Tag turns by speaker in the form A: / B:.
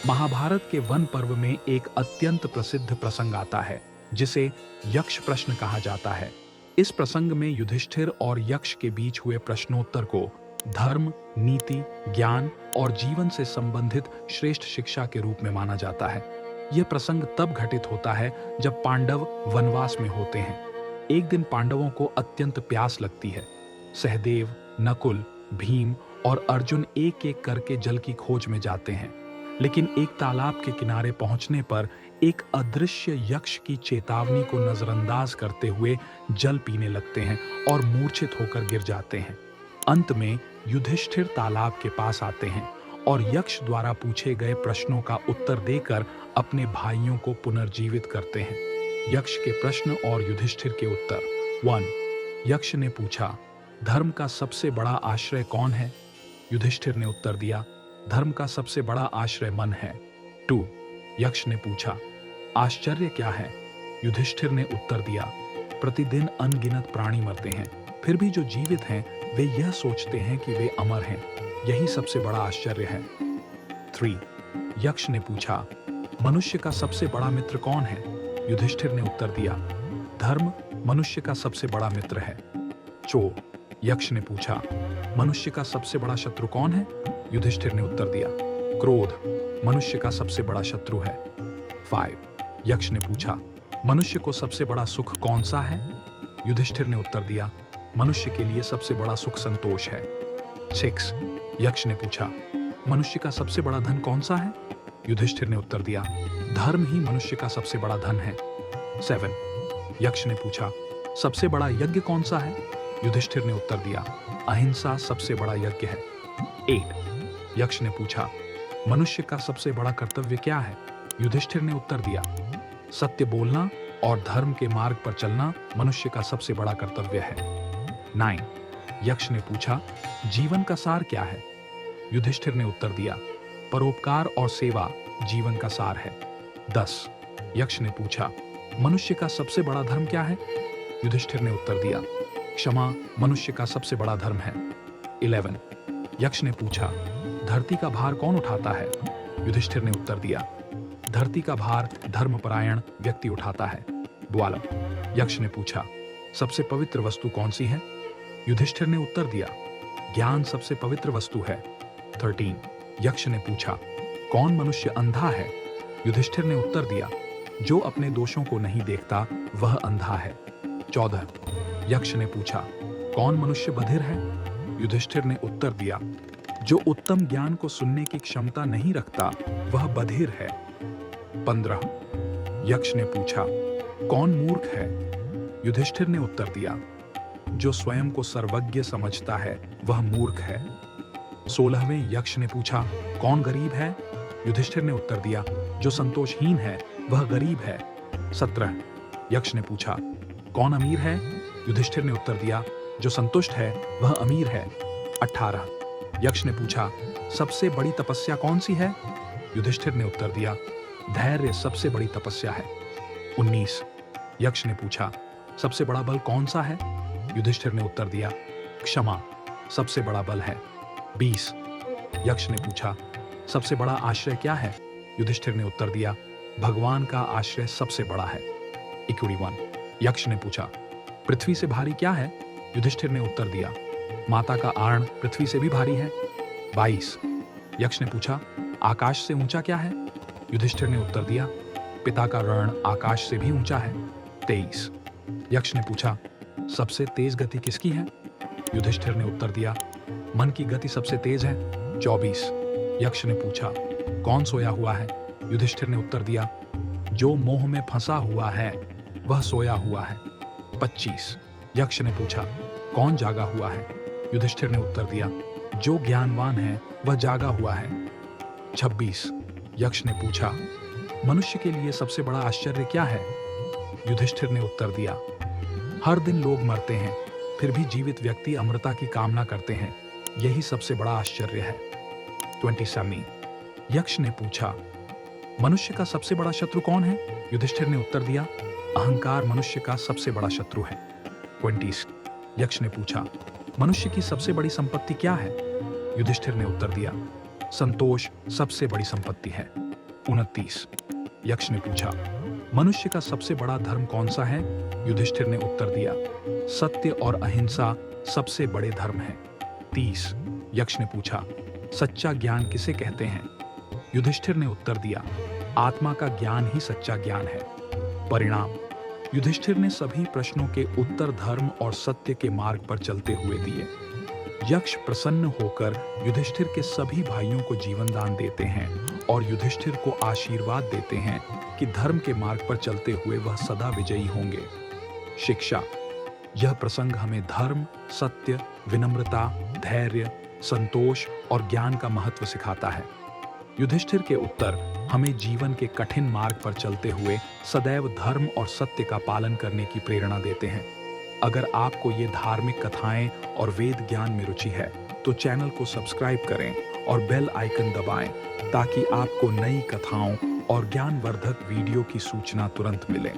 A: महाभारत के वन पर्व में एक अत्यंत प्रसिद्ध प्रसंग आता है जिसे यक्ष प्रश्न कहा जाता है। इस प्रसंग में युधिष्ठिर और यक्ष के बीच हुए प्रश्नोत्तर को धर्म, नीति, ज्ञान और जीवन से संबंधित श्रेष्ठ शिक्षा के रूप में माना जाता है। यह प्रसंग तब घटित होता है जब पांडव वनवास में होते हैं। एक दिन पांडवों को अत्यंत प्यास लगती है। सहदेव, नकुल, भीम और अर्जुन एक एक करके जल की खोज में जाते हैं, लेकिन एक तालाब के किनारे पहुंचने पर एक अदृश्य यक्ष की चेतावनी को नजरअंदाज करते हुए जल पीने लगते हैं और मूर्छित होकर गिर जाते हैं। अंत में युधिष्ठिर तालाब के पास आते हैं और यक्ष द्वारा पूछे गए प्रश्नों का उत्तर देकर अपने भाइयों को पुनर्जीवित करते हैं। यक्ष के प्रश्न और युधिष्ठिर के उत्तर। 1. यक्ष ने पूछा, धर्म का सबसे बड़ा आश्रय कौन है? युधिष्ठिर ने उत्तर दिया, धर्म का सबसे बड़ा आश्रय मन है। 2. यक्ष ने पूछा, आश्चर्य क्या है? युधिष्ठिर ने उत्तर दिया, प्रतिदिन अनगिनत प्राणी मरते हैं, फिर भी जो जीवित हैं वे यह सोचते हैं कि वे अमर हैं, यही सबसे बड़ा आश्चर्य है। 3. यक्ष ने पूछा, मनुष्य का सबसे बड़ा मित्र कौन है? युधिष्ठिर ने उत्तर दिया, धर्म मनुष्य का सबसे बड़ा मित्र है। 4. यक्ष ने पूछा, मनुष्य का सबसे बड़ा शत्रु कौन है? युधिष्ठिर ने उत्तर दिया, क्रोध मनुष्य का सबसे बड़ा शत्रु है। 5. यक्ष ने पूछा, मनुष्य को सबसे बड़ा सुख कौन सा है? युधिष्ठिर ने उत्तर दिया, मनुष्य के लिए सबसे बड़ा सुख संतोष है। 6. यक्ष ने पूछा, मनुष्य का सबसे बड़ा धन कौन सा है? युधिष्ठिर ने उत्तर दिया, धर्म ही मनुष्य का सबसे बड़ा धन है। 7. यक्ष ने पूछा, सबसे बड़ा यज्ञ कौन सा है? युधिष्ठिर ने उत्तर दिया, अहिंसा सबसे बड़ा यज्ञ है। 8. यक्ष ने पूछा, मनुष्य का सबसे बड़ा कर्तव्य क्या है? युधिष्ठिर ने उत्तर दिया, सत्य बोलना और धर्म के मार्ग पर चलना मनुष्य का सबसे बड़ा कर्तव्य है। 9. यक्ष ने पूछा, जीवन का सार क्या है? युधिष्ठिर ने उत्तर दिया, परोपकार और सेवा जीवन का सार है। 10. यक्ष ने पूछा, मनुष्य का सबसे बड़ा धर्म क्या है? युधिष्ठिर ने उत्तर दिया, क्षमा मनुष्य का सबसे बड़ा धर्म है। 11. यक्ष ने पूछा, धरती का भार कौन उठाता है? युधिष्ठिर ने उत्तर दिया, धरती का भार धर्मपरायण व्यक्ति उठाता है। 12. यक्ष ने पूछा, सबसे पवित्र वस्तु कौन सी है? युधिष्ठिर ने उत्तर दिया, ज्ञान सबसे पवित्र वस्तु है। 13. यक्ष ने पूछा, कौन मनुष्य अंधा है? युधिष्ठिर ने उत्तर दिया, जो अपने दोषों को नहीं देखता वह अंधा है। 14. यक्ष ने पूछा, कौन मनुष्य बधिर है? युधिष्ठिर ने उत्तर दिया, जो उत्तम ज्ञान को सुनने की क्षमता नहीं रखता वह बधिर है। 15. यक्ष ने पूछा, कौन मूर्ख है? युधिष्ठिर ने उत्तर दिया, जो स्वयं को सर्वज्ञ समझता है वह मूर्ख है। 16वें यक्ष ने पूछा, कौन गरीब है? युधिष्ठिर ने उत्तर दिया, जो संतोषहीन है वह गरीब है। 17. यक्ष ने पूछा, कौन अमीर है? युधिष्ठिर ने उत्तर दिया, जो संतुष्ट है वह अमीर है। 18. यक्ष ने पूछा, सबसे बड़ी तपस्या कौन सी है? युधिष्ठिर ने उत्तर दिया, धैर्य सबसे बड़ी तपस्या है। 19. यक्ष ने पूछा, सबसे बड़ा बल कौन सा है? युधिष्ठिर ने उत्तर दिया, क्षमा सबसे बड़ा बल है। 20. यक्ष ने पूछा, सबसे बड़ा आश्रय क्या है? युधिष्ठिर ने उत्तर दिया, भगवान का आश्रय सबसे बड़ा है। 21. यक्ष ने पूछा, पृथ्वी से भारी क्या है? युधिष्ठिर ने उत्तर दिया, माता का आर्ण पृथ्वी से भी भारी है। 22. यक्ष ने पूछा, आकाश से ऊंचा क्या है? युधिष्ठिर ने उत्तर दिया, पिता का ऋण आकाश से भी ऊंचा है। 23. यक्ष ने पूछा, सबसे तेज गति किसकी है? युधिष्ठिर ने उत्तर दिया, मन की गति सबसे तेज है। 24. यक्ष ने पूछा, कौन सोया हुआ है? युधिष्ठिर ने उत्तर दिया, जो मोह में फंसा हुआ है वह सोया हुआ है। 25. यक्ष ने पूछा, कौन जागा हुआ है? युधिष्ठिर ने उत्तर दिया, जो ज्ञानवान है वह जागा हुआ है। 26. यक्ष ने पूछा, मनुष्य के लिए सबसे बड़ा आश्चर्य क्या है? युधिष्ठिर ने उत्तर दिया, हर दिन लोग मरते हैं फिर भी जीवित व्यक्ति अमरता की कामना करते हैं, यही सबसे बड़ा आश्चर्य है। 27. यक्ष ने पूछा, मनुष्य का सबसे बड़ा शत्रु कौन है? युधिष्ठिर ने उत्तर दिया, अहंकार मनुष्य का सबसे बड़ा शत्रु है। 20. यक्ष ने पूछा, मनुष्य की सबसे बड़ी संपत्ति क्या है? युधिष्ठिर ने उत्तर दिया, संतोष सबसे बड़ी संपत्ति है। 29। यक्ष ने पूछा, मनुष्य का सबसे बड़ा धर्म कौन सा है? युधिष्ठिर ने उत्तर दिया, सत्य और अहिंसा सबसे बड़े धर्म हैं। 30। यक्ष ने पूछा, सच्चा ज्ञान किसे कहते हैं? युधिष्ठिर ने उत्तर दिया, आत्मा का ज्ञान ही सच्चा ज्ञान है। परिणाम, युधिष्ठिर ने सभी प्रश्नों के उत्तर धर्म और सत्य के मार्ग पर चलते हुए दिए। यक्ष प्रसन्न होकर युधिष्ठिर के सभी भाइयों को जीवन दान देते हैं और युधिष्ठिर को आशीर्वाद देते हैं कि धर्म के मार्ग पर चलते हुए वह सदा विजयी होंगे। शिक्षा, यह प्रसंग हमें धर्म, सत्य, विनम्रता, धैर्य, संतोष और ज्ञान का महत्व सिखाता है। युधिष्ठिर के उत्तर हमें जीवन के कठिन मार्ग पर चलते हुए सदैव धर्म और सत्य का पालन करने की प्रेरणा देते हैं। अगर आपको ये धार्मिक कथाएं और वेद ज्ञान में रुचि है तो चैनल को सब्सक्राइब करें और बेल आइकन दबाएं ताकि आपको नई कथाओं और ज्ञानवर्धक वीडियो की सूचना तुरंत मिले।